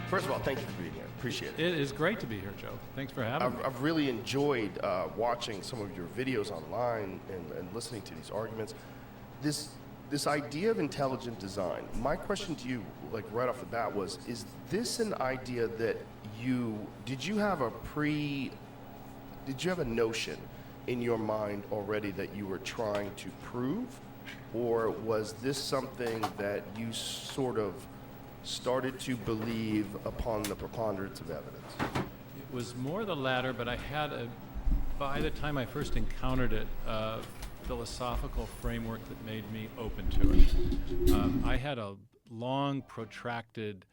First of all, thank you for being here. Appreciate it. It is great to be here, Joe. Thanks for having me. I've really enjoyed watching some of your videos online and listening to these arguments. This idea of intelligent design, my question to you, like right off the bat was, is this an idea that did you have a notion in your mind already that you were trying to prove? Or was this something that you sort of started to believe upon the preponderance of evidence? It was more the latter, but I had by the time I first encountered it, a philosophical framework that made me open to it. I had a long, protracted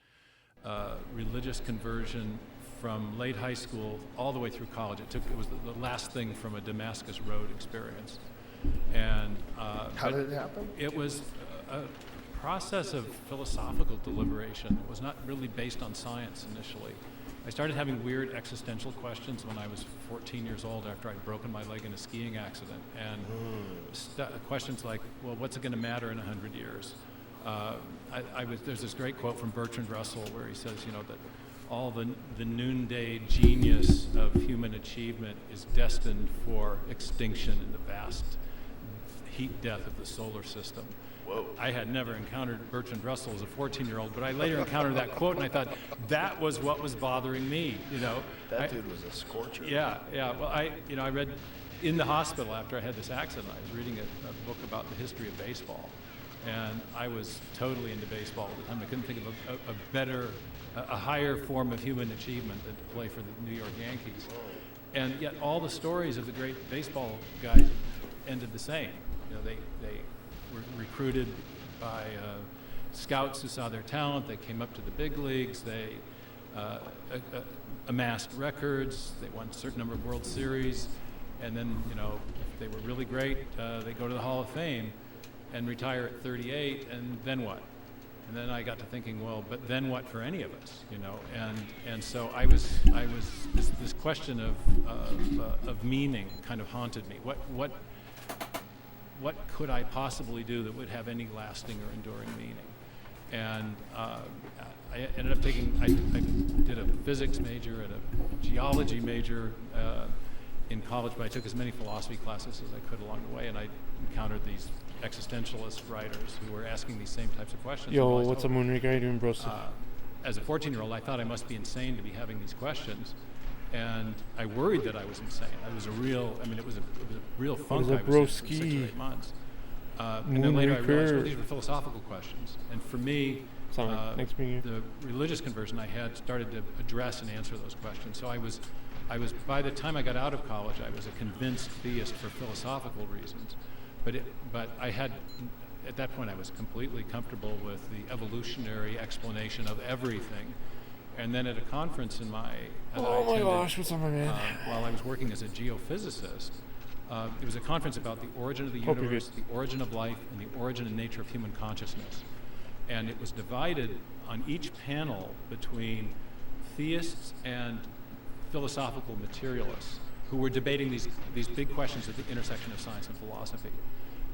religious conversion from late high school all the way through college. It was the last thing from a Damascus Road experience. And how did it happen? It was a process of philosophical deliberation. It was not really based on science initially. I started having weird existential questions when I was 14 years old after I'd broken my leg in a skiing accident. And questions like, well, what's it going to matter in 100 years? There's this great quote from Bertrand Russell where he says, that all the noonday genius of human achievement is destined for extinction in the vast heat death of the solar system. Whoa. I had never encountered Bertrand Russell as a 14-year-old, but I later encountered that quote, and I thought that was what was bothering me. That dude was a scorcher. Yeah. Well, I read in the hospital after I had this accident. I was reading a book about the history of baseball, and I was totally into baseball at the time. I couldn't think of a higher form of human achievement than to play for the New York Yankees. And yet, all the stories of the great baseball guys ended the same. They were recruited by scouts who saw their talent. They came up to the big leagues. They amassed records. They won a certain number of World Series. And then, if they were really great, they go to the Hall of Fame and retire at 38. And then what? And then I got to thinking, well, but then what for any of us, And so I was this question of meaning kind of haunted me. What could I possibly do that would have any lasting or enduring meaning? And I ended up I did a physics major and a geology major in college, but I took as many philosophy classes as I could along the way, and I encountered these existentialist writers who were asking these same types of questions. Yo, what's up, Moonraker? How you doing, bro? As a 14-year-old, I thought I must be insane to be having these questions. And I worried that I was insane. It was a real funk I was in for 6 or 8 months. And then later I realized, well, these were philosophical questions. And for me, the religious conversion I had started to address and answer those questions. So I was, by the time I got out of college, I was a convinced theist for philosophical reasons. But I had, at that point, I was completely comfortable with the evolutionary explanation of everything. And then at a conference what's up, my man? While I was working as a geophysicist, it was a conference about the origin of the universe, the origin of life, and the origin and nature of human consciousness. And it was divided on each panel between theists and philosophical materialists who were debating these big questions at the intersection of science and philosophy.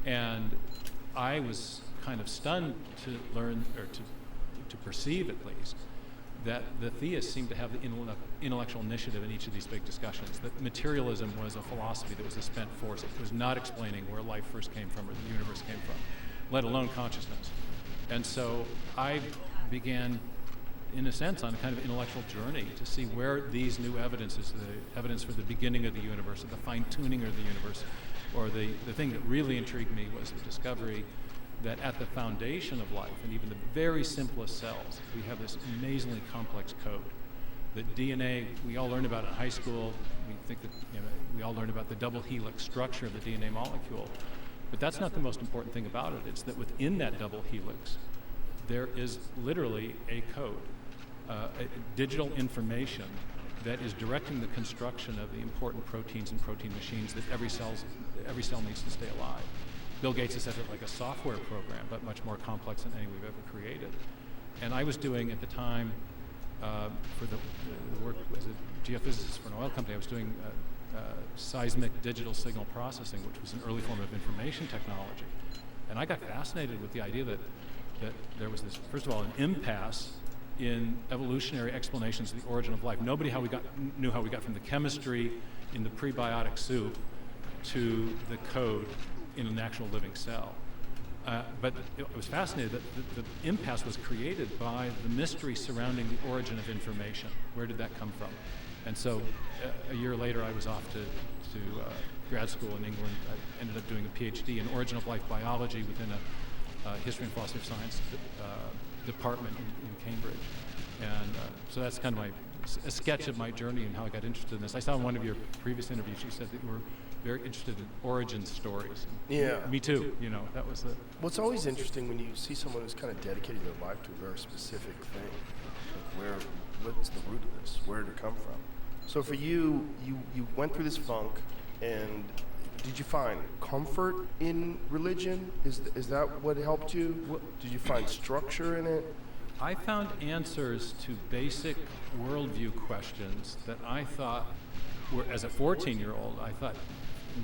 And I was kind of stunned to learn, or to perceive at least, that the theists seemed to have the intellectual initiative in each of these big discussions, that materialism was a philosophy that was a spent force. It was not explaining where life first came from or the universe came from, let alone consciousness. And so I began, in a sense, on a kind of intellectual journey to see where these new evidences, the evidence for the beginning of the universe, or the fine-tuning of the universe, or the thing that really intrigued me was the discovery that at the foundation of life, and even the very simplest cells, we have this amazingly complex code. That DNA, we all learn about it in high school. We think that we all learn about the double helix structure of the DNA molecule. But that's not the most important thing about it. It's that within that double helix, there is literally a code, a digital information that is directing the construction of the important proteins and protein machines that every cell needs to stay alive. Bill Gates has said it like a software program, but much more complex than any we've ever created. And I was doing at the time, for the work as a geophysicist for an oil company, I was doing seismic digital signal processing, which was an early form of information technology. And I got fascinated with the idea that there was this, first of all, an impasse in evolutionary explanations of the origin of life. Nobody knew how we got from the chemistry in the prebiotic soup to the code in an actual living cell. But it was fascinating that the impasse was created by the mystery surrounding the origin of information. Where did that come from? And so a year later, I was off to grad school in England. I ended up doing a PhD in origin of life biology within a history and philosophy of science department in Cambridge. And so that's kind of a sketch of my journey and how I got interested in this. I saw in one of your previous interviews, you said that you were very interested in origin stories. Yeah. Me too, that was the... Well, it's always interesting when you see someone who's kind of dedicated their life to a very specific thing. Like what's the root of this? Where did it come from? So for you went through this funk, and did you find comfort in religion? Is that what helped you? Did you find structure in it? I found answers to basic worldview questions that I thought were, as a 14-year-old, I thought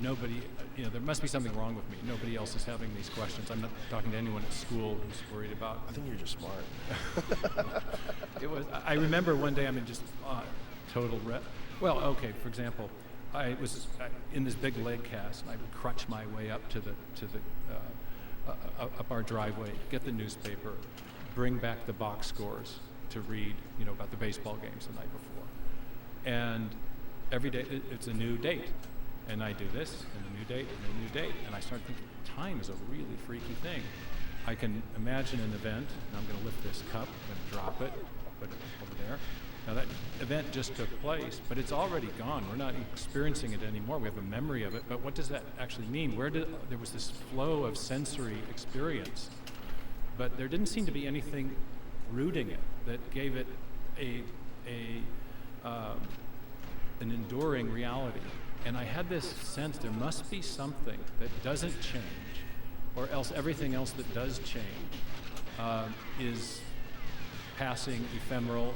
nobody, there must be something wrong with me. Nobody else is having these questions. I'm not talking to anyone at school who's worried about. I think you're just smart. I remember one day, just total well, okay, for example, I was in this big leg cast, and I would crutch my way up to the up our driveway, get the newspaper, bring back the box scores to read, about the baseball games the night before. And every day it's a new date, and I do this, and a new date, and a new date, and I started thinking, time is a really freaky thing. I can imagine an event, and I'm going to lift this cup, I'm going to drop it, put it over there. Now that event just took place, but it's already gone. We're not experiencing it anymore. We have a memory of it, but what does that actually mean? There was this flow of sensory experience, but there didn't seem to be anything rooting it that gave it an enduring reality. And I had this sense there must be something that doesn't change, or else everything else that does change is passing, ephemeral,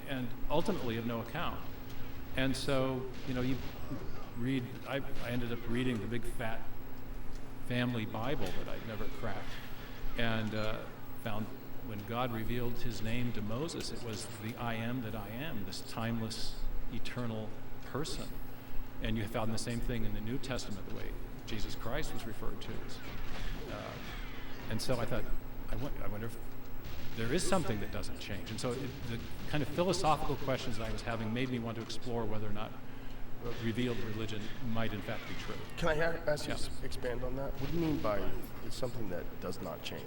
and ultimately of no account. And so, you read, I ended up reading the big fat family Bible that I'd never cracked, and found when God revealed his name to Moses, it was the I am that I am, this timeless, eternal person. And you found the same thing in the New Testament, the way Jesus Christ was referred to. And so I thought, I wonder if there is something that doesn't change. And so the kind of philosophical questions that I was having made me want to explore whether or not revealed religion might in fact be true. Can I ask you to expand on that? What do you mean by it's something that does not change?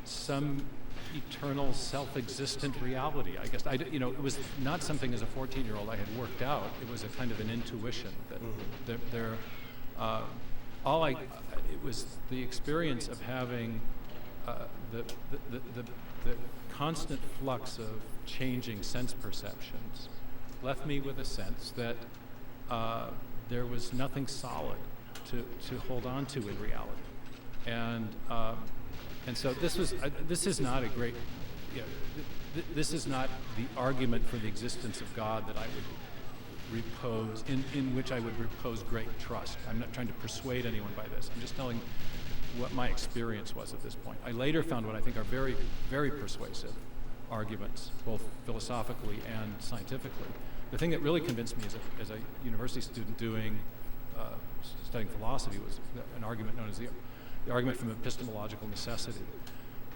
Some eternal self-existent reality, I guess. It was not something as a 14-year-old I had worked out. It was a kind of an intuition that it was the experience of having the constant flux of changing sense perceptions left me with a sense that there was nothing solid to hold on to in reality. And so this is not a great, this is not the argument for the existence of God that I would repose, in which I would repose great trust. I'm not trying to persuade anyone by this. I'm just telling what my experience was at this point. I later found what I think are very, very persuasive arguments, both philosophically and scientifically. The thing that really convinced me as a university student studying philosophy was an argument known as the argument from epistemological necessity.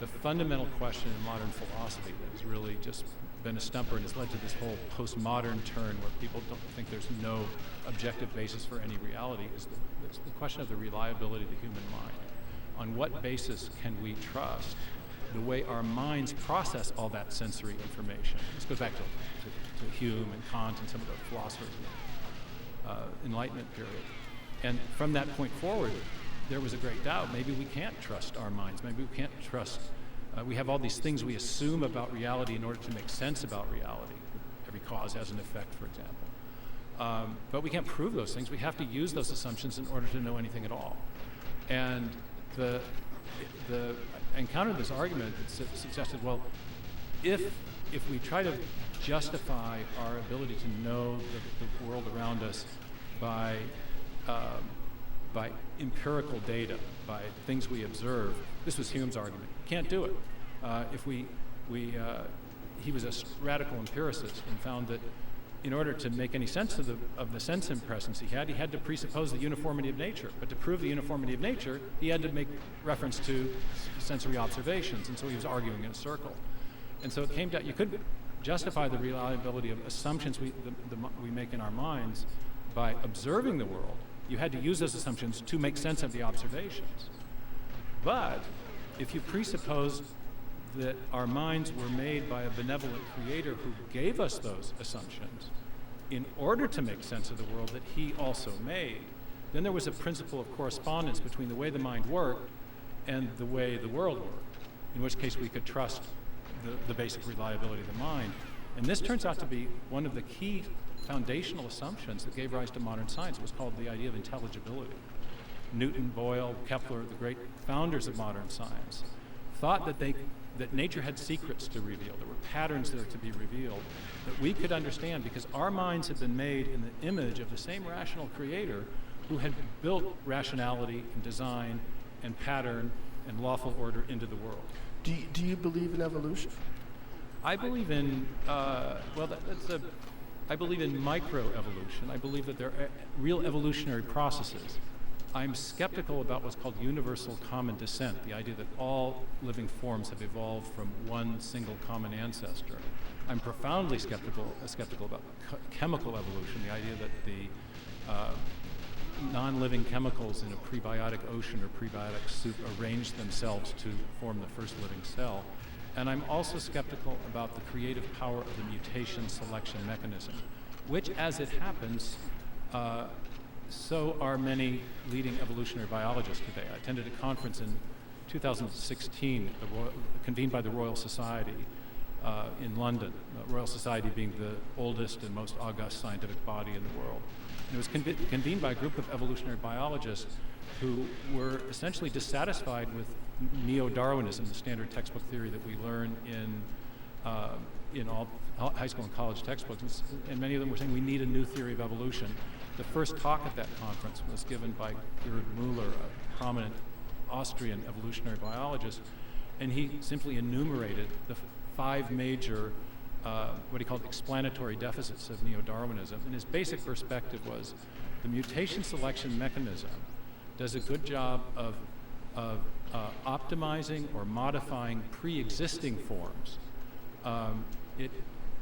The fundamental question in modern philosophy that has really just been a stumper and has led to this whole postmodern turn where people don't think there's no objective basis for any reality is the question of the reliability of the human mind. On what basis can we trust the way our minds process all that sensory information? This goes back to Hume and Kant and some of the philosophers of the Enlightenment period. And from that point forward, there was a great doubt. Maybe we can't trust our minds. Maybe we can't trust. We have all these things we assume about reality in order to make sense about reality. Every cause has an effect, for example. But we can't prove those things. We have to use those assumptions in order to know anything at all. And I encountered this argument that suggested, well, if we try to justify our ability to know the world around us by empirical data, by things we observe, this was Hume's argument. Can't do it. He was a radical empiricist and found that in order to make any sense of the sense impressions he had to presuppose the uniformity of nature. But to prove the uniformity of nature, he had to make reference to sensory observations, and so he was arguing in a circle. And so it came down, you could justify the reliability of assumptions we make in our minds by observing the world. You had to use those assumptions to make sense of the observations. But if you presuppose that our minds were made by a benevolent creator who gave us those assumptions in order to make sense of the world that he also made, then there was a principle of correspondence between the way the mind worked and the way the world worked, in which case we could trust the basic reliability of the mind. And this turns out to be one of the key foundational assumptions that gave rise to modern science. It was called the idea of intelligibility. Newton, Boyle, Kepler, the great founders of modern science, thought that nature had secrets to reveal. There were patterns there to be revealed that we could understand because our minds had been made in the image of the same rational creator who had built rationality and design and pattern and lawful order into the world. Do you believe in evolution? I believe in, I believe in microevolution. I believe that there are real evolutionary processes. I'm skeptical about what's called universal common descent, the idea that all living forms have evolved from one single common ancestor. I'm profoundly skeptical about chemical evolution, the idea that the non-living chemicals in a prebiotic ocean or prebiotic soup arrange themselves to form the first living cell. And I'm also skeptical about the creative power of the mutation selection mechanism, which, as it happens, so are many leading evolutionary biologists today. I attended a conference in 2016 convened by the Royal Society in London, the Royal Society being the oldest and most august scientific body in the world. And it was convened by a group of evolutionary biologists who were essentially dissatisfied with neo-Darwinism, the standard textbook theory that we learn in all high school and college textbooks. And many of them were saying we need a new theory of evolution. The first talk at that conference was given by Gerd Müller, a prominent Austrian evolutionary biologist, and he simply enumerated the 5 major, what he called explanatory deficits of neo-Darwinism. And his basic perspective was the mutation selection mechanism does a good job of optimizing or modifying pre-existing forms. It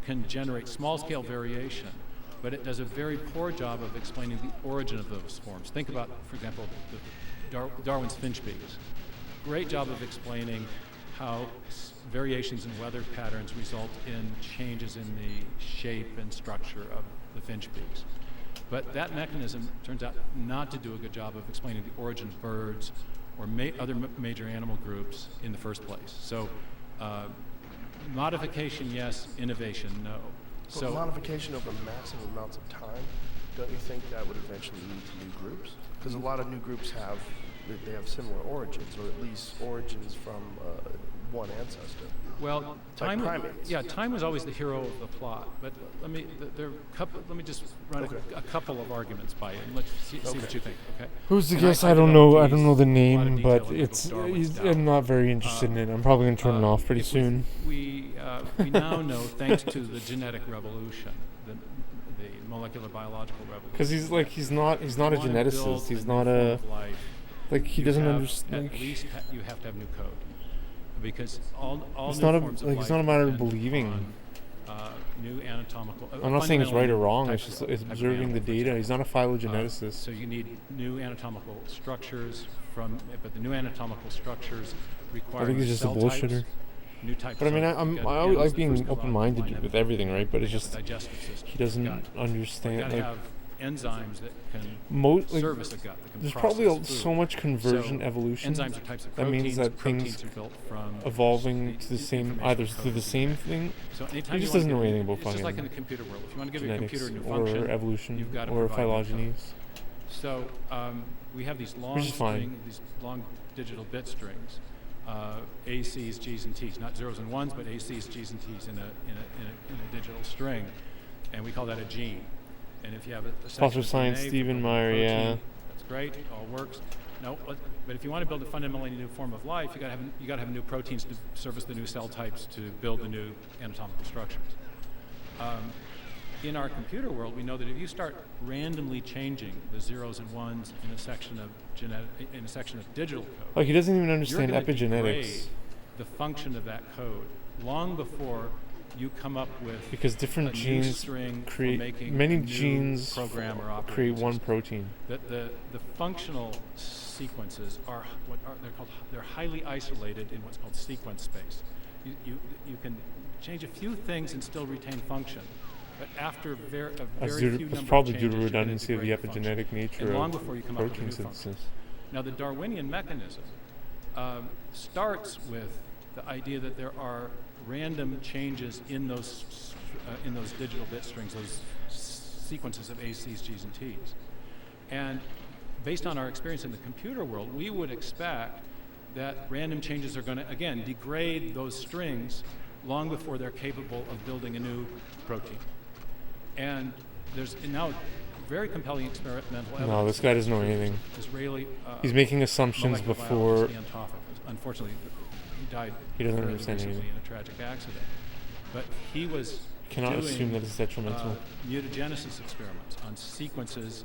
can generate small-scale variation, but it does a very poor job of explaining the origin of those forms. Think about, for example, Darwin's finch beaks. Great job of explaining how variations in weather patterns result in changes in the shape and structure of the finch beaks. But that mechanism turns out not to do a good job of explaining the origin of birds or other major animal groups in the first place. So modification, yes. Innovation, no. But modification over massive amounts of time, don't you think that would eventually lead to new groups? Because a lot of new groups have similar origins, or at least origins from one ancestor. Well, time was always the hero of the plot. But let me just run a couple of arguments by it, and let's see what you think. Okay. Who's the guest? I don't know the name, but I'm not very interested in it. I'm probably gonna turn it off pretty soon. We now know, thanks to the genetic revolution, the molecular biological revolution. Because he's not a geneticist. He's not a he doesn't understand. At least you have to have new code. Because all it's new not forms a of life it's not a matter of depend believing. on, new anatomical. I'm not saying it's right or wrong. It's just it's observing the data. He's not a phylogeneticist. So you need new anatomical structures but the new anatomical structures require. I think he's just a bullshitter. New types. But I mean, I like being open-minded with everything, right? But it's just he doesn't understand. You gotta have enzymes that can service a gut. That can there's process probably food. so much convergent evolution. Enzymes are types of that proteins. means that Proteins things are built from evolving to the same, either to the same thing. So anytime He you just wanna doesn't know give- anything about It's just fucking like in the computer world. If you want to give your genetics computer a new or function, evolution you've got to or provide new code. phylogenies. So we have these long Which is fine. these long digital bit strings, ACs, Gs, and Ts, not zeros and ones, but ACs, Gs, and Ts in a digital string, and we call that a gene. And if you have a section Professor of Science DNA Stephen from a Meyer, protein, yeah. that's great, it all works. No, but if you want to build a fundamentally new form of life, you got to have new proteins to service the new cell types to build the new anatomical structures. In our computer world, we know that if you start randomly changing the zeros and ones in a section of digital code, Like, he doesn't even you're understand gonna epigenetics. degrade the function of that code long before you come up with Because different a new genes string for create making many a new genes program or operating create one system. protein. The functional sequences they're highly isolated in what's called sequence space. You can change a few things and still retain function, but after a very few It's number probably of due changes, to you're gonna redundancy of the degrade function. epigenetic nature And long of before you come up with a protein new function. synthesis. Now, the Darwinian mechanism starts with the idea that there are random changes in those digital bit strings, those sequences of A's, C's, G's, and T's. And based on our experience in the computer world, we would expect that random changes are going to, again, degrade those strings long before they're capable of building a new protein. And there's now very compelling experimental evidence. No, this guy doesn't know anything. Israeli. He's making assumptions molecular before. biologist Ian Tophet. Unfortunately, he died He doesn't fairly understand recently anything. in a tragic accident. But he was Cannot doing, assume that it's detrimental. mutagenesis experiments on sequences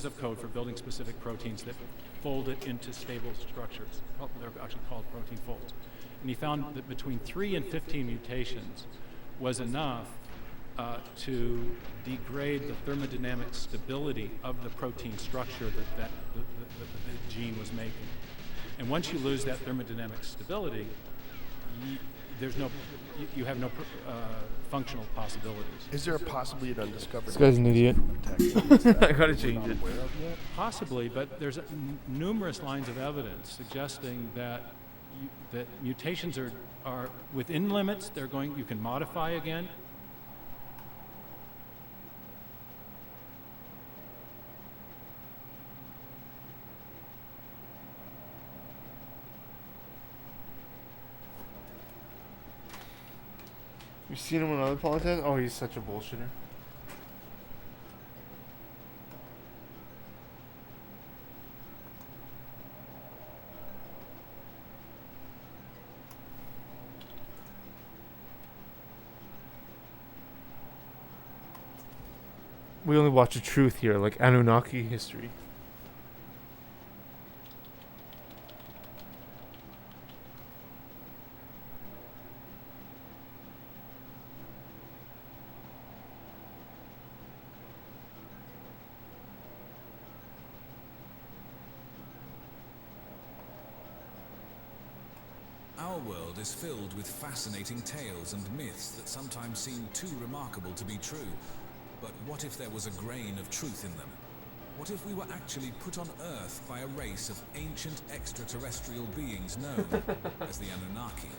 of code for building specific proteins that fold it into stable structures. They're actually called protein folds. And he found that between 3 and 15 mutations was enough to degrade the thermodynamic stability of the protein structure that the gene was making. And once you lose that thermodynamic stability, you have no functional possibilities. Is there possibly an undiscovered? This guy's an idiot. I gotta change it. Possibly, but there's numerous lines of evidence suggesting that that mutations are within limits. You can modify again. You seen him on other podcasts? Oh, he's such a bullshitter. We only watch the truth here, like Anunnaki history. Our world is filled with fascinating tales and myths that sometimes seem too remarkable to be true. But what if there was a grain of truth in them? What if we were actually put on Earth by a race of ancient extraterrestrial beings known as the Anunnaki?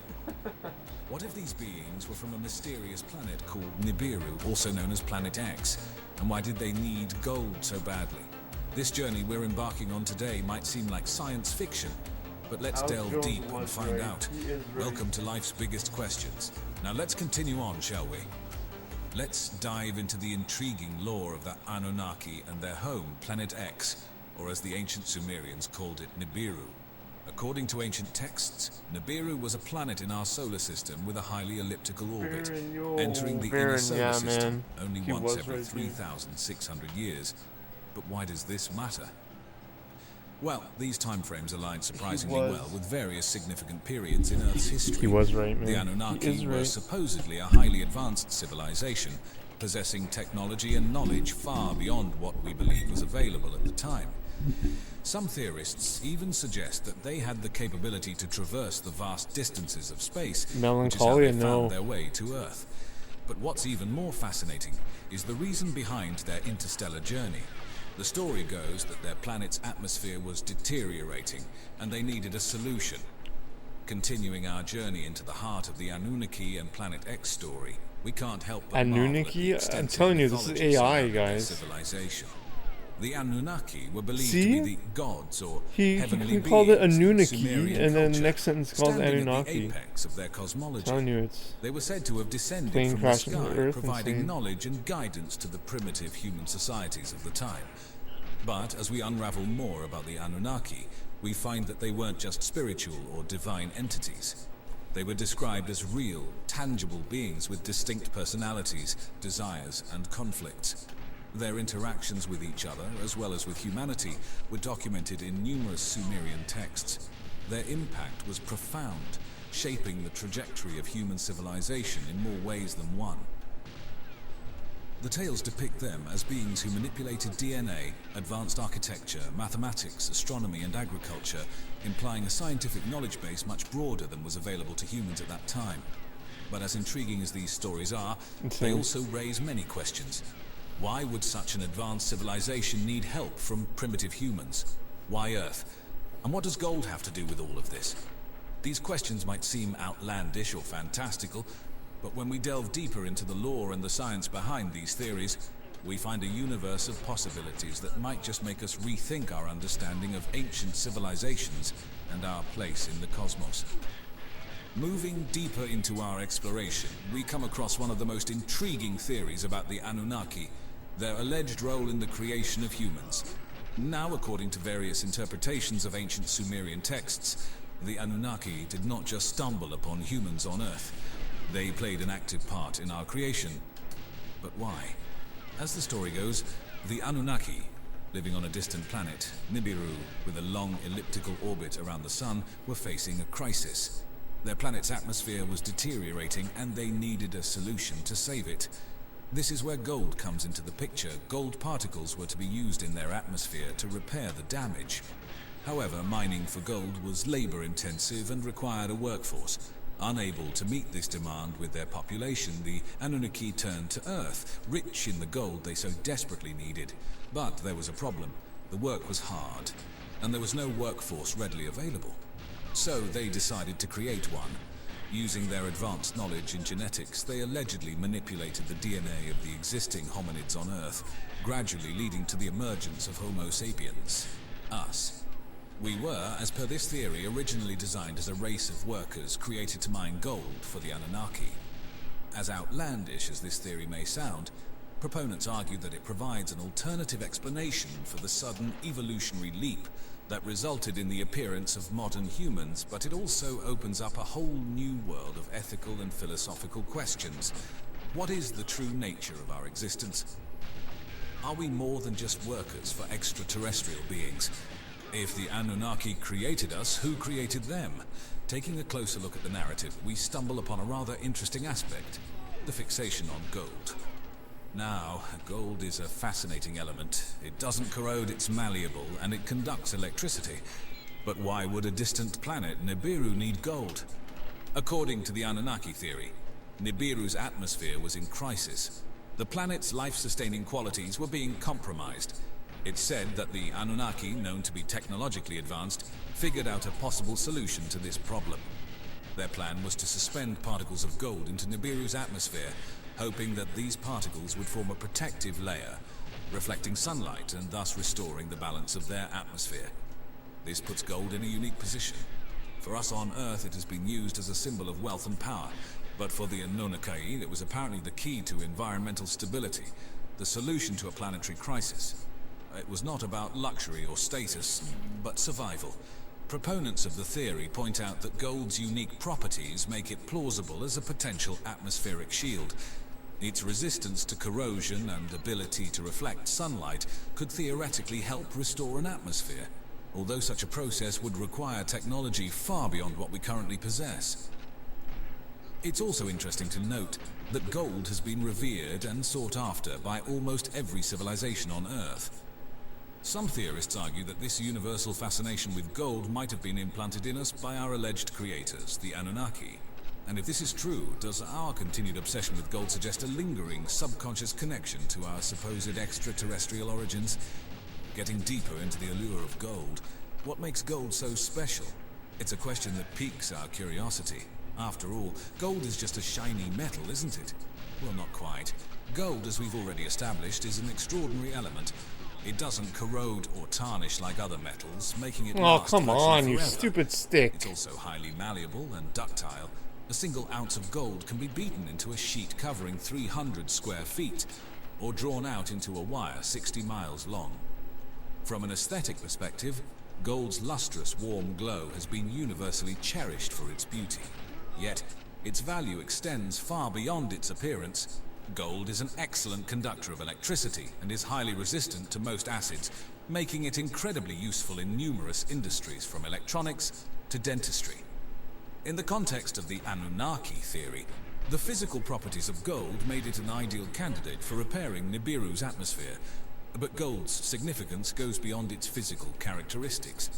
What if these beings were from a mysterious planet called Nibiru, also known as Planet X? And why did they need gold so badly? This journey we're embarking on today might seem like science fiction, but let's delve deep and find out. Welcome to life's biggest questions. Now let's continue on, shall we? Let's dive into the intriguing lore of the Anunnaki and their home, Planet X, or as the ancient Sumerians called it, Nibiru. According to ancient texts, Nibiru was a planet in our solar system with a highly elliptical orbit, entering the inner solar system only once every 3,600 years. But why does this matter? Well, these timeframes align surprisingly well with various significant periods in Earth's history. He was right, man. The Anunnaki were supposedly a highly advanced civilization, possessing technology and knowledge far beyond what we believe was available at the time. Some theorists even suggest that they had the capability to traverse the vast distances of space, which is how they found their way to Earth. But what's even more fascinating is the reason behind their interstellar journey. The story goes that their planet's atmosphere was deteriorating, and they needed a solution. Continuing our journey into the heart of the Anunnaki and Planet X story, we can't help but Anunnaki? I'm telling you, this is AI, guys. Civilization. The Anunnaki were believed to be the gods or heavenly beings. He called it Anunnaki, Sumerian and then the culture, next sentence called Anunnaki. At the apex of their cosmology. I'm telling you, it's they were said to have descended plane from the crashing sky, to Earth providing insane. knowledge and guidance to the primitive human societies of the time. But as we unravel more about the Anunnaki, we find that they weren't just spiritual or divine entities. They were described as real, tangible beings with distinct personalities, desires, and conflicts. Their interactions with each other, as well as with humanity, were documented in numerous Sumerian texts. Their impact was profound, shaping the trajectory of human civilization in more ways than one. The tales depict them as beings who manipulated DNA, advanced architecture, mathematics, astronomy, and agriculture, implying a scientific knowledge base much broader than was available to humans at that time. But as intriguing as these stories are, they also raise many questions. Why would such an advanced civilization need help from primitive humans? Why Earth? And what does gold have to do with all of this? These questions might seem outlandish or fantastical, but when we delve deeper into the lore and the science behind these theories, we find a universe of possibilities that might just make us rethink our understanding of ancient civilizations and our place in the cosmos. Moving deeper into our exploration, we come across one of the most intriguing theories about the Anunnaki, their alleged role in the creation of humans. Now, according to various interpretations of ancient Sumerian texts, the Anunnaki did not just stumble upon humans on Earth. They played an active part in our creation. But why? As the story goes, the Anunnaki, living on a distant planet, Nibiru, with a long elliptical orbit around the sun, were facing a crisis. Their planet's atmosphere was deteriorating, and they needed a solution to save it. This is where gold comes into the picture. Gold particles were to be used in their atmosphere to repair the damage. However, mining for gold was labor-intensive and required a workforce. Unable to meet this demand with their population, the Anunnaki turned to Earth, rich in the gold they so desperately needed. But there was a problem. The work was hard, and there was no workforce readily available. So they decided to create one. Using their advanced knowledge in genetics, they allegedly manipulated the DNA of the existing hominids on Earth, gradually leading to the emergence of Homo sapiens, us. We were, as per this theory, originally designed as a race of workers created to mine gold for the Anunnaki. As outlandish as this theory may sound, proponents argue that it provides an alternative explanation for the sudden evolutionary leap that resulted in the appearance of modern humans, but it also opens up a whole new world of ethical and philosophical questions. What is the true nature of our existence? Are we more than just workers for extraterrestrial beings? If the Anunnaki created us, who created them? Taking a closer look at the narrative, we stumble upon a rather interesting aspect: the fixation on gold. Now, gold is a fascinating element. It doesn't corrode, it's malleable, and it conducts electricity. But why would a distant planet, Nibiru, need gold? According to the Anunnaki theory, Nibiru's atmosphere was in crisis. The planet's life-sustaining qualities were being compromised. It's said that the Anunnaki, known to be technologically advanced, figured out a possible solution to this problem. Their plan was to suspend particles of gold into Nibiru's atmosphere, hoping that these particles would form a protective layer, reflecting sunlight and thus restoring the balance of their atmosphere. This puts gold in a unique position. For us on Earth, it has been used as a symbol of wealth and power, but for the Anunnaki, it was apparently the key to environmental stability, the solution to a planetary crisis. It was not about luxury or status, but survival. Proponents of the theory point out that gold's unique properties make it plausible as a potential atmospheric shield. Its resistance to corrosion and ability to reflect sunlight could theoretically help restore an atmosphere, although such a process would require technology far beyond what we currently possess. It's also interesting to note that gold has been revered and sought after by almost every civilization on Earth. Some theorists argue that this universal fascination with gold might have been implanted in us by our alleged creators, the Anunnaki. And if this is true, does our continued obsession with gold suggest a lingering, subconscious connection to our supposed extraterrestrial origins? Getting deeper into the allure of gold, what makes gold so special? It's a question that piques our curiosity. After all, gold is just a shiny metal, isn't it? Well, not quite. Gold, as we've already established, is an extraordinary element. It doesn't corrode or tarnish like other metals, making it last come on, forever. you stupid stick. It's also highly malleable and ductile. A single ounce of gold can be beaten into a sheet covering 300 square feet, or drawn out into a wire 60 miles long. From an aesthetic perspective, gold's lustrous, warm glow has been universally cherished for its beauty. Yet, its value extends far beyond its appearance. Gold is an excellent conductor of electricity and is highly resistant to most acids, making it incredibly useful in numerous industries from electronics to dentistry. In the context of the Anunnaki theory, the physical properties of gold made it an ideal candidate for repairing Nibiru's atmosphere, but gold's significance goes beyond its physical characteristics.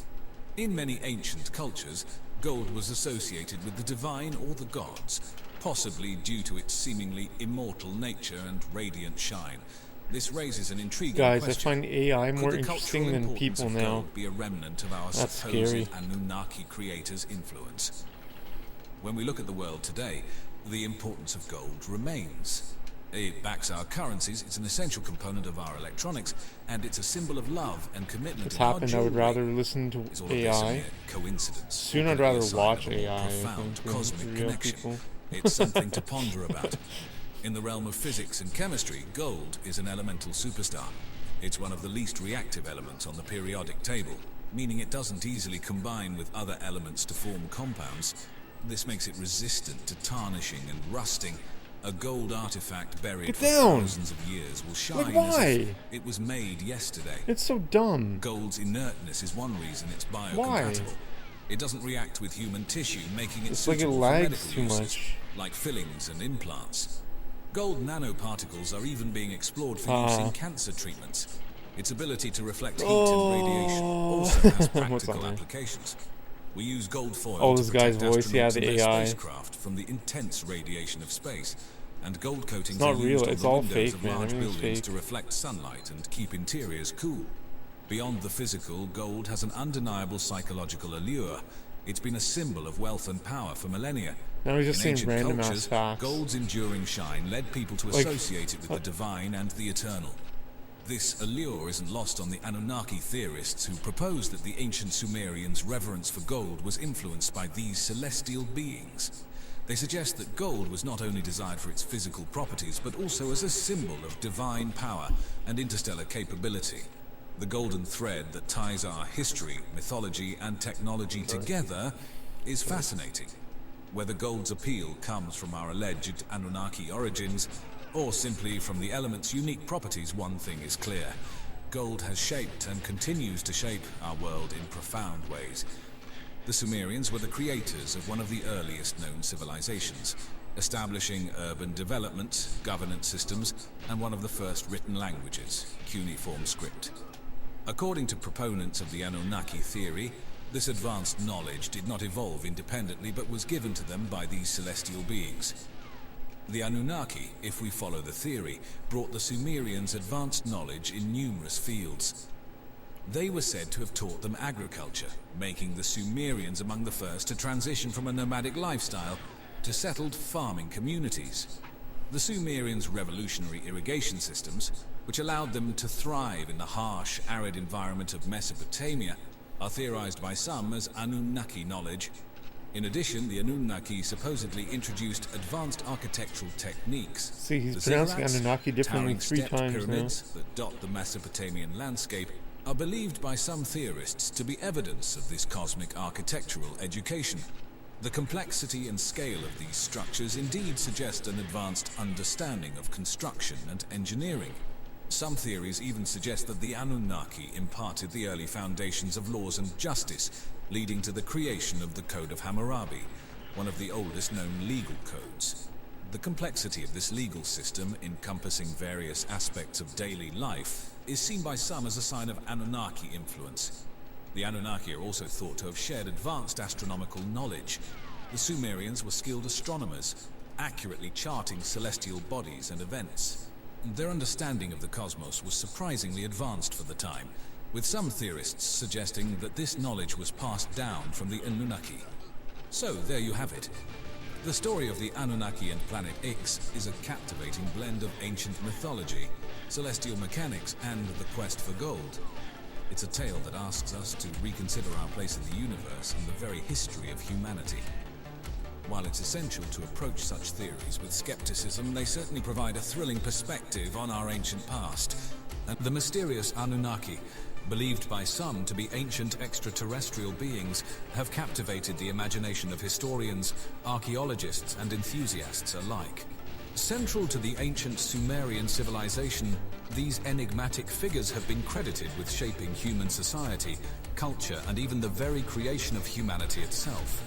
In many ancient cultures, gold was associated with the divine or the gods, possibly due to its seemingly immortal nature and radiant shine. This raises an intriguing Guys, question. I find AI more Could the interesting cultural than importance people of now. gold be a remnant of our That's supposed scary. Anunnaki creators' influence? When we look at the world today, the importance of gold remains. It backs our currencies, it's an essential component of our electronics, and it's a symbol of love and commitment. It's in our happened. I would jewelry. rather listen to Is all of this a AI. mere coincidence? Soon Or I'd could it be a rather sign watch of a more AI, I profound think, than cosmic real connection? people. It's something to ponder about. In the realm of physics and chemistry, gold is an elemental superstar. It's one of the least reactive elements on the periodic table, meaning it doesn't easily combine with other elements to form compounds. This makes it resistant to tarnishing and rusting. A gold artifact buried Get for down! thousands of years will shine Like, as why? if it was made yesterday. It's so dumb. Gold's inertness is one reason it's biocompatible. Why? It doesn't react with human tissue, making it It's like it suitable for lags medical too uses, much. like fillings and implants. Gold nanoparticles are even being explored for use in cancer treatments. Its ability to reflect heat and radiation also has What's practical on there? applications. We use gold foil Oh, to this guy's protect voice, yeah, astronauts the and their AI. spacecraft from the intense radiation of space. And gold coatings not are real, used on it's the all windows fake, of man, large everything's buildings fake. to reflect sunlight and keep interiors cool. Beyond the physical, gold has an undeniable psychological allure. It's been a symbol of wealth and power for millennia. Now he's just In saying ancient random ass cultures, facts. gold's enduring shine led people to Like, associate it with the divine and the eternal. This allure isn't lost on the Anunnaki theorists who propose that the ancient Sumerians' reverence for gold was influenced by these celestial beings. They suggest that gold was not only desired for its physical properties, but also as a symbol of divine power and interstellar capability. The golden thread that ties our history, mythology, and technology together is fascinating. Whether gold's appeal comes from our alleged Anunnaki origins, or simply from the element's unique properties, one thing is clear. Gold has shaped and continues to shape our world in profound ways. The Sumerians were the creators of one of the earliest known civilizations, establishing urban development, governance systems, and one of the first written languages, cuneiform script. According to proponents of the Anunnaki theory, this advanced knowledge did not evolve independently but was given to them by these celestial beings. The Anunnaki, if we follow the theory, brought the Sumerians advanced knowledge in numerous fields. They were said to have taught them agriculture, making the Sumerians among the first to transition from a nomadic lifestyle to settled farming communities. The Sumerians' revolutionary irrigation systems, which allowed them to thrive in the harsh, arid environment of Mesopotamia, are theorized by some as Anunnaki knowledge. In addition, the Anunnaki supposedly introduced advanced architectural techniques. See, he's The pronouncing ziggurats, Anunnaki differently towering 3 stepped times now. pyramids that dot the Mesopotamian landscape are believed by some theorists to be evidence of this cosmic architectural education. The complexity and scale of these structures indeed suggest an advanced understanding of construction and engineering. Some theories even suggest that the Anunnaki imparted the early foundations of laws and justice, leading to the creation of the Code of Hammurabi, one of the oldest known legal codes. The complexity of this legal system, encompassing various aspects of daily life, is seen by some as a sign of Anunnaki influence. The Anunnaki are also thought to have shared advanced astronomical knowledge. The Sumerians were skilled astronomers, accurately charting celestial bodies and events. Their understanding of the cosmos was surprisingly advanced for the time, with some theorists suggesting that this knowledge was passed down from the Anunnaki. So there you have it. The story of the Anunnaki and Planet X is a captivating blend of ancient mythology, celestial mechanics, and the quest for gold. It's a tale that asks us to reconsider our place in the universe and the very history of humanity. While it's essential to approach such theories with skepticism, they certainly provide a thrilling perspective on our ancient past. And the mysterious Anunnaki, believed by some to be ancient extraterrestrial beings, have captivated the imagination of historians, archaeologists, and enthusiasts alike. Central to the ancient Sumerian civilization, these enigmatic figures have been credited with shaping human society, culture, and even the very creation of humanity itself.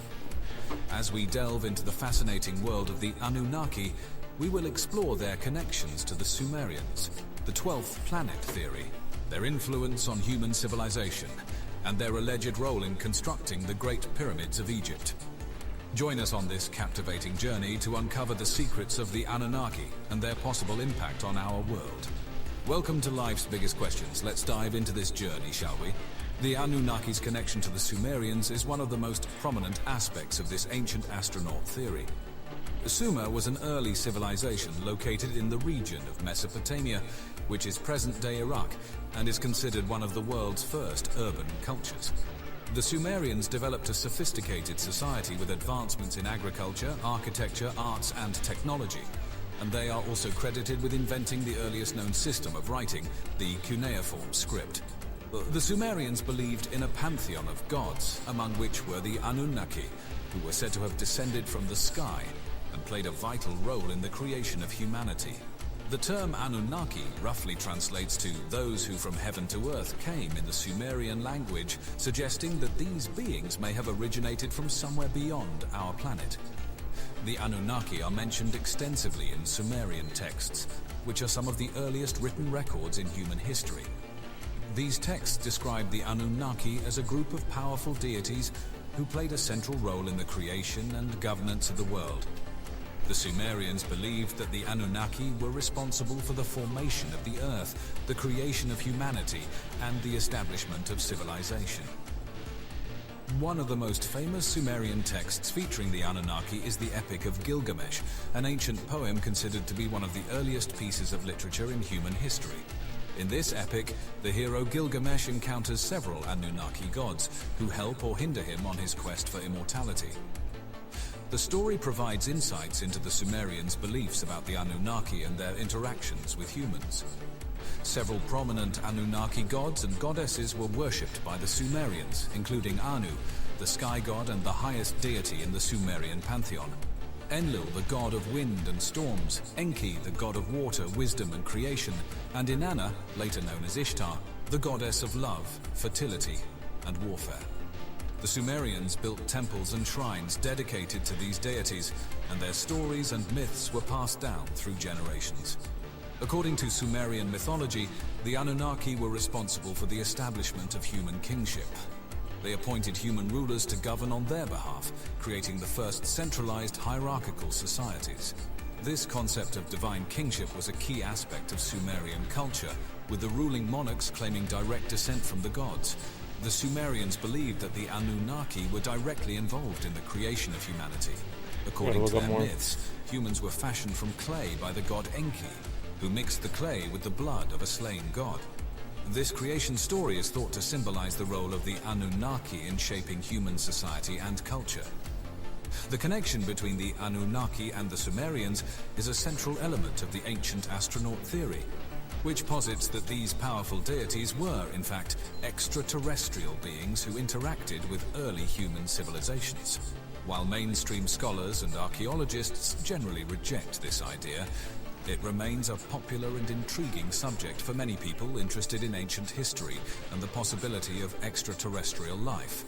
As we delve into the fascinating world of the Anunnaki, we will explore their connections to the Sumerians, the 12th planet theory, their influence on human civilization, and their alleged role in constructing the Great Pyramids of Egypt. Join us on this captivating journey to uncover the secrets of the Anunnaki and their possible impact on our world. Welcome to Life's Biggest Questions. Let's dive into this journey, shall we? The Anunnaki's connection to the Sumerians is one of the most prominent aspects of this ancient astronaut theory. Sumer was an early civilization located in the region of Mesopotamia, which is present-day Iraq, and is considered one of the world's first urban cultures. The Sumerians developed a sophisticated society with advancements in agriculture, architecture, arts, and technology, and they are also credited with inventing the earliest known system of writing, the cuneiform script. The Sumerians believed in a pantheon of gods, among which were the Anunnaki, who were said to have descended from the sky and played a vital role in the creation of humanity. The term Anunnaki roughly translates to those who from heaven to earth came in the Sumerian language, suggesting that these beings may have originated from somewhere beyond our planet. The Anunnaki are mentioned extensively in Sumerian texts, which are some of the earliest written records in human history. These texts describe the Anunnaki as a group of powerful deities who played a central role in the creation and governance of the world. The Sumerians believed that the Anunnaki were responsible for the formation of the earth, the creation of humanity, and the establishment of civilization. One of the most famous Sumerian texts featuring the Anunnaki is the Epic of Gilgamesh, an ancient poem considered to be one of the earliest pieces of literature in human history. In this epic, the hero Gilgamesh encounters several Anunnaki gods who help or hinder him on his quest for immortality. The story provides insights into the Sumerians' beliefs about the Anunnaki and their interactions with humans. Several prominent Anunnaki gods and goddesses were worshipped by the Sumerians, including Anu, the sky god and the highest deity in the Sumerian pantheon; Enlil, the god of wind and storms; Enki, the god of water, wisdom and creation; and Inanna, later known as Ishtar, the goddess of love, fertility, and warfare. The Sumerians built temples and shrines dedicated to these deities, and their stories and myths were passed down through generations. According to Sumerian mythology, the Anunnaki were responsible for the establishment of human kingship. They appointed human rulers to govern on their behalf, creating the first centralized hierarchical societies. This concept of divine kingship was a key aspect of Sumerian culture, with the ruling monarchs claiming direct descent from the gods. The Sumerians believed that the Anunnaki were directly involved in the creation of humanity. According to their myths, humans were fashioned from clay by the god Enki, who mixed the clay with the blood of a slain god. This creation story is thought to symbolize the role of the Anunnaki in shaping human society and culture. The connection between the Anunnaki and the Sumerians is a central element of the ancient astronaut theory, which posits that these powerful deities were, in fact, extraterrestrial beings who interacted with early human civilizations. While mainstream scholars and archaeologists generally reject this idea, it remains a popular and intriguing subject for many people interested in ancient history and the possibility of extraterrestrial life.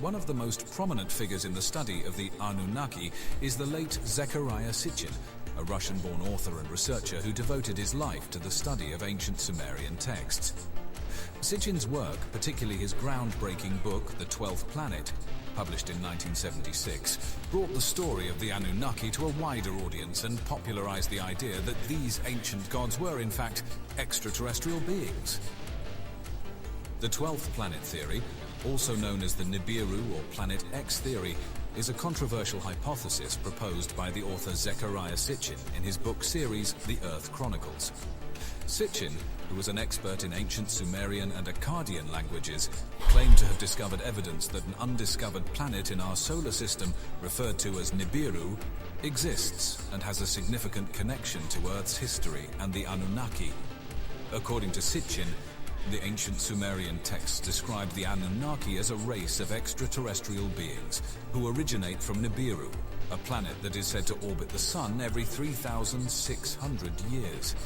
One of the most prominent figures in the study of the Anunnaki is the late Zecharia Sitchin, a Russian-born author and researcher who devoted his life to the study of ancient Sumerian texts. Sitchin's work, particularly his groundbreaking book, The 12th Planet, published in 1976, brought the story of the Anunnaki to a wider audience and popularized the idea that these ancient gods were, in fact, extraterrestrial beings. The 12th planet theory, also known as the Nibiru or Planet X theory, is a controversial hypothesis proposed by the author Zecharia Sitchin in his book series The Earth Chronicles. Sitchin, who was an expert in ancient Sumerian and Akkadian languages, claimed to have discovered evidence that an undiscovered planet in our solar system, referred to as Nibiru, exists and has a significant connection to Earth's history and the Anunnaki. According to Sitchin, The ancient Sumerian texts described the Anunnaki as a race of extraterrestrial beings who originate from Nibiru, a planet that is said to orbit the Sun every 3,600 years.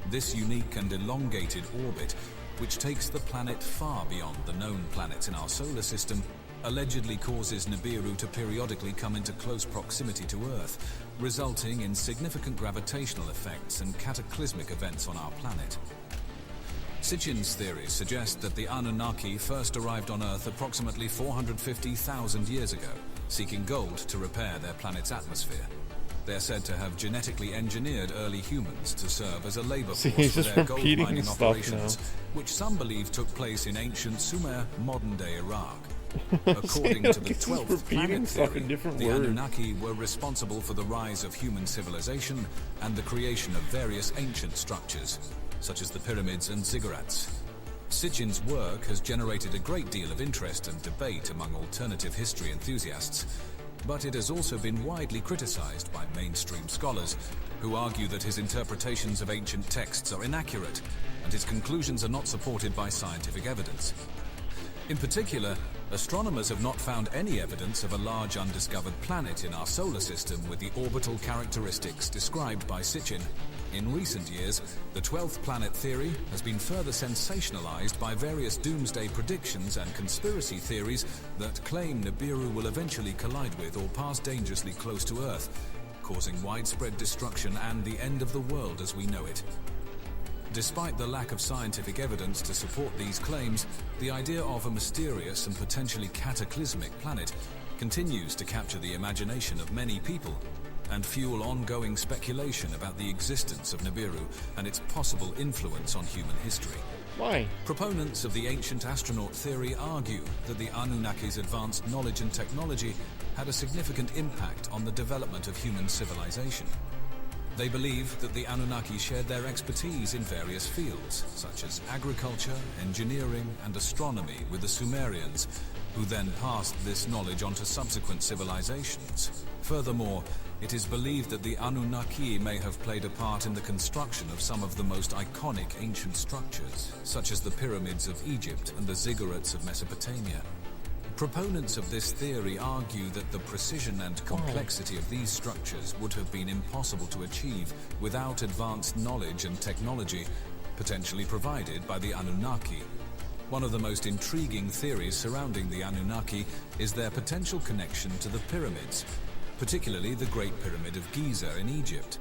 This unique and elongated orbit, which takes the planet far beyond the known planets in our solar system, allegedly causes Nibiru to periodically come into close proximity to Earth, resulting in significant gravitational effects and cataclysmic events on our planet. Sitchin's theories suggest that the Anunnaki first arrived on Earth approximately 450,000 years ago, seeking gold to repair their planet's atmosphere. They're said to have genetically engineered early humans to serve as a labor force for their gold mining operations, which some believe took place in ancient Sumer, modern-day Iraq. According to the 12th planet theory, the Anunnaki were responsible for the rise of human civilization and the creation of various ancient structures, such as the pyramids and ziggurats. Sitchin's work has generated a great deal of interest and debate among alternative history enthusiasts, but it has also been widely criticized by mainstream scholars, who argue that his interpretations of ancient texts are inaccurate and his conclusions are not supported by scientific evidence. In particular, astronomers have not found any evidence of a large undiscovered planet in our solar system with the orbital characteristics described by Sitchin. In recent years, the 12th planet theory has been further sensationalized by various doomsday predictions and conspiracy theories that claim Nibiru will eventually collide with or pass dangerously close to Earth, causing widespread destruction and the end of the world as we know it. Despite the lack of scientific evidence to support these claims, the idea of a mysterious and potentially cataclysmic planet continues to capture the imagination of many people and fuel ongoing speculation about the existence of Nibiru and its possible influence on human history. Why? Proponents of the ancient astronaut theory argue that the Anunnaki's advanced knowledge and technology had a significant impact on the development of human civilization. They believe that the Anunnaki shared their expertise in various fields, such as agriculture, engineering, and astronomy with the Sumerians, who then passed this knowledge on to subsequent civilizations. Furthermore, it is believed that the Anunnaki may have played a part in the construction of some of the most iconic ancient structures, such as the pyramids of Egypt and the ziggurats of Mesopotamia. Proponents of this theory argue that the precision and complexity of these structures would have been impossible to achieve without advanced knowledge and technology, potentially provided by the Anunnaki. One of the most intriguing theories surrounding the Anunnaki is their potential connection to the pyramids, particularly the Great Pyramid of Giza in Egypt.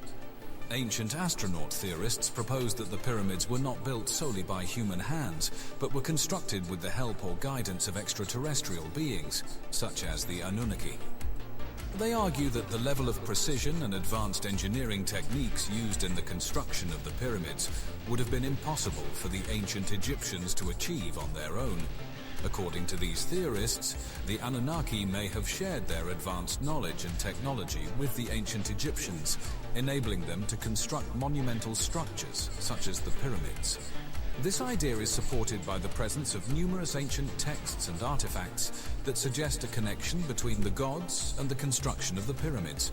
Ancient astronaut theorists propose that the pyramids were not built solely by human hands, but were constructed with the help or guidance of extraterrestrial beings, such as the Anunnaki. They argue that the level of precision and advanced engineering techniques used in the construction of the pyramids would have been impossible for the ancient Egyptians to achieve on their own. According to these theorists, the Anunnaki may have shared their advanced knowledge and technology with the ancient Egyptians, enabling them to construct monumental structures, such as the pyramids. This idea is supported by the presence of numerous ancient texts and artifacts that suggest a connection between the gods and the construction of the pyramids.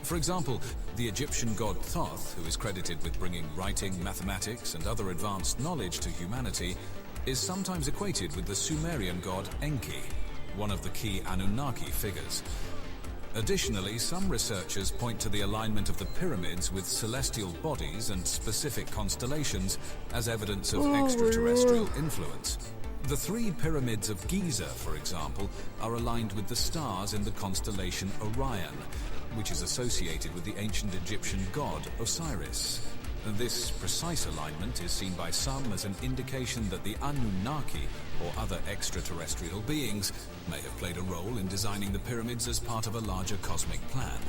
For example, the Egyptian god Thoth, who is credited with bringing writing, mathematics, and other advanced knowledge to humanity, is sometimes equated with the Sumerian god Enki, one of the key Anunnaki figures. Additionally, some researchers point to the alignment of the pyramids with celestial bodies and specific constellations as evidence of extraterrestrial influence. The three pyramids of Giza, for example, are aligned with the stars in the constellation Orion, which is associated with the ancient Egyptian god Osiris. This precise alignment is seen by some as an indication that the Anunnaki, or other extraterrestrial beings, may have played a role in designing the pyramids as part of a larger cosmic plan.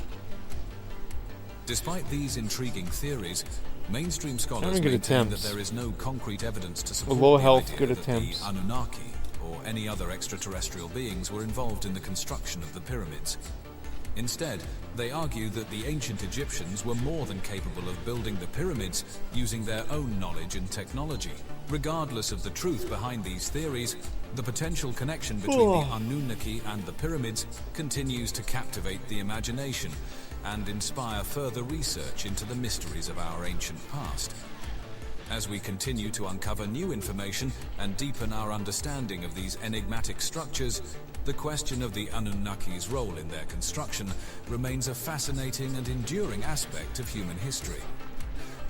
Despite these intriguing theories, mainstream scholars maintain that there is no concrete evidence to support the idea that the Anunnaki, or any other extraterrestrial beings, were involved in the construction of the pyramids. Instead, they argue that the ancient Egyptians were more than capable of building the pyramids using their own knowledge and technology. Regardless of the truth behind these theories, the potential connection between the Anunnaki and the pyramids continues to captivate the imagination and inspire further research into the mysteries of our ancient past. As we continue to uncover new information and deepen our understanding of these enigmatic structures, the question of the Anunnaki's role in their construction remains a fascinating and enduring aspect of human history.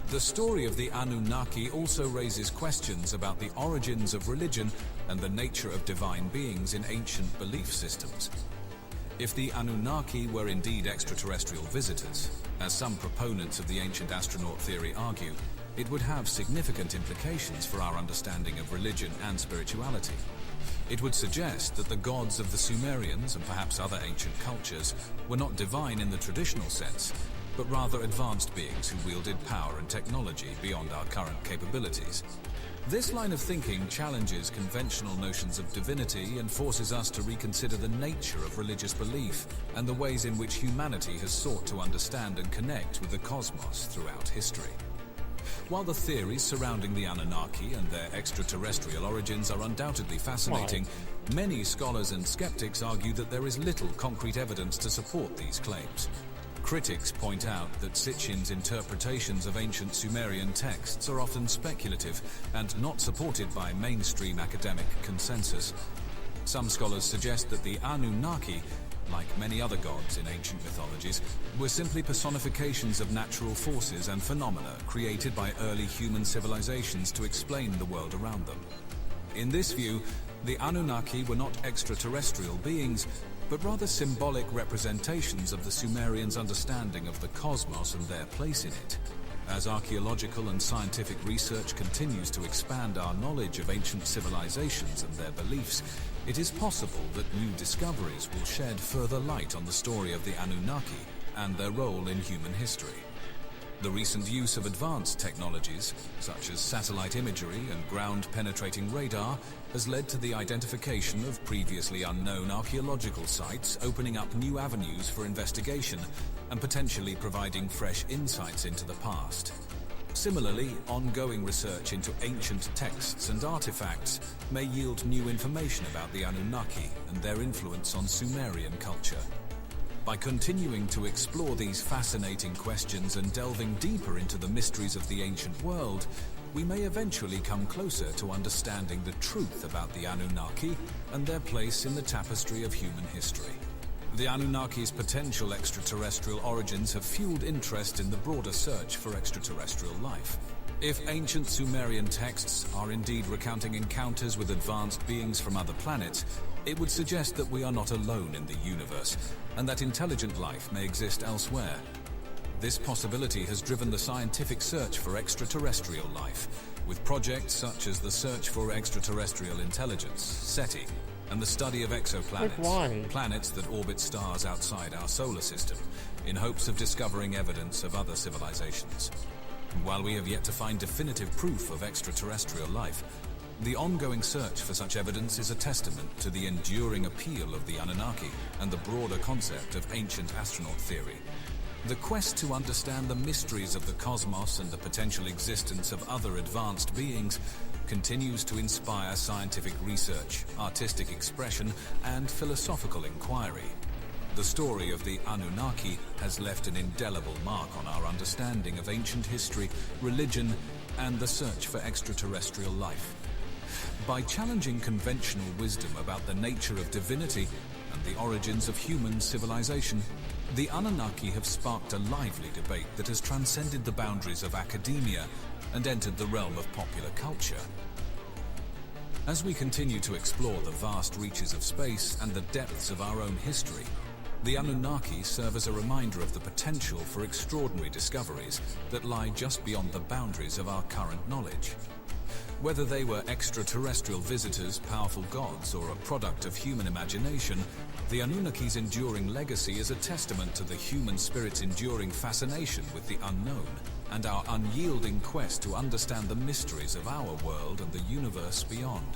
The story of the Anunnaki also raises questions about the origins of religion and the nature of divine beings in ancient belief systems. If the Anunnaki were indeed extraterrestrial visitors, as some proponents of the ancient astronaut theory argue, it would have significant implications for our understanding of religion and spirituality. It would suggest that the gods of the Sumerians and perhaps other ancient cultures were not divine in the traditional sense, but rather advanced beings who wielded power and technology beyond our current capabilities. This line of thinking challenges conventional notions of divinity and forces us to reconsider the nature of religious belief and the ways in which humanity has sought to understand and connect with the cosmos throughout history. While the theories surrounding the Anunnaki and their extraterrestrial origins are undoubtedly fascinating, many scholars and skeptics argue that there is little concrete evidence to support these claims. Critics point out that Sitchin's interpretations of ancient Sumerian texts are often speculative and not supported by mainstream academic consensus. Some scholars suggest that the Anunnaki, like many other gods in ancient mythologies, were simply personifications of natural forces and phenomena created by early human civilizations to explain the world around them. In this view, the Anunnaki were not extraterrestrial beings, but rather symbolic representations of the Sumerians' understanding of the cosmos and their place in it. As archaeological and scientific research continues to expand our knowledge of ancient civilizations and their beliefs, it is possible that new discoveries will shed further light on the story of the Anunnaki and their role in human history. The recent use of advanced technologies, such as satellite imagery and ground-penetrating radar, has led to the identification of previously unknown archaeological sites, opening up new avenues for investigation and potentially providing fresh insights into the past. Similarly, ongoing research into ancient texts and artifacts may yield new information about the Anunnaki and their influence on Sumerian culture. By continuing to explore these fascinating questions and delving deeper into the mysteries of the ancient world, we may eventually come closer to understanding the truth about the Anunnaki and their place in the tapestry of human history. The Anunnaki's potential extraterrestrial origins have fueled interest in the broader search for extraterrestrial life. If ancient Sumerian texts are indeed recounting encounters with advanced beings from other planets, it would suggest that we are not alone in the universe, and that intelligent life may exist elsewhere. This possibility has driven the scientific search for extraterrestrial life, with projects such as the Search for Extraterrestrial Intelligence, SETI, and the study of exoplanets, planets that orbit stars outside our solar system, in hopes of discovering evidence of other civilizations. While we have yet to find definitive proof of extraterrestrial life, the ongoing search for such evidence is a testament to the enduring appeal of the Anunnaki and the broader concept of ancient astronaut theory. The quest to understand the mysteries of the cosmos and the potential existence of other advanced beings continues to inspire scientific research, artistic expression, and philosophical inquiry. The story of the Anunnaki has left an indelible mark on our understanding of ancient history, religion, and the search for extraterrestrial life. By challenging conventional wisdom about the nature of divinity and the origins of human civilization, the Anunnaki have sparked a lively debate that has transcended the boundaries of academia and entered the realm of popular culture. As we continue to explore the vast reaches of space and the depths of our own history, the Anunnaki serve as a reminder of the potential for extraordinary discoveries that lie just beyond the boundaries of our current knowledge. Whether they were extraterrestrial visitors, powerful gods, or a product of human imagination, the Anunnaki's enduring legacy is a testament to the human spirit's enduring fascination with the unknown and our unyielding quest to understand the mysteries of our world and the universe beyond.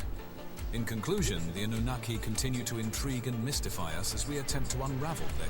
In conclusion, the Anunnaki continue to intrigue and mystify us as we attempt to unravel their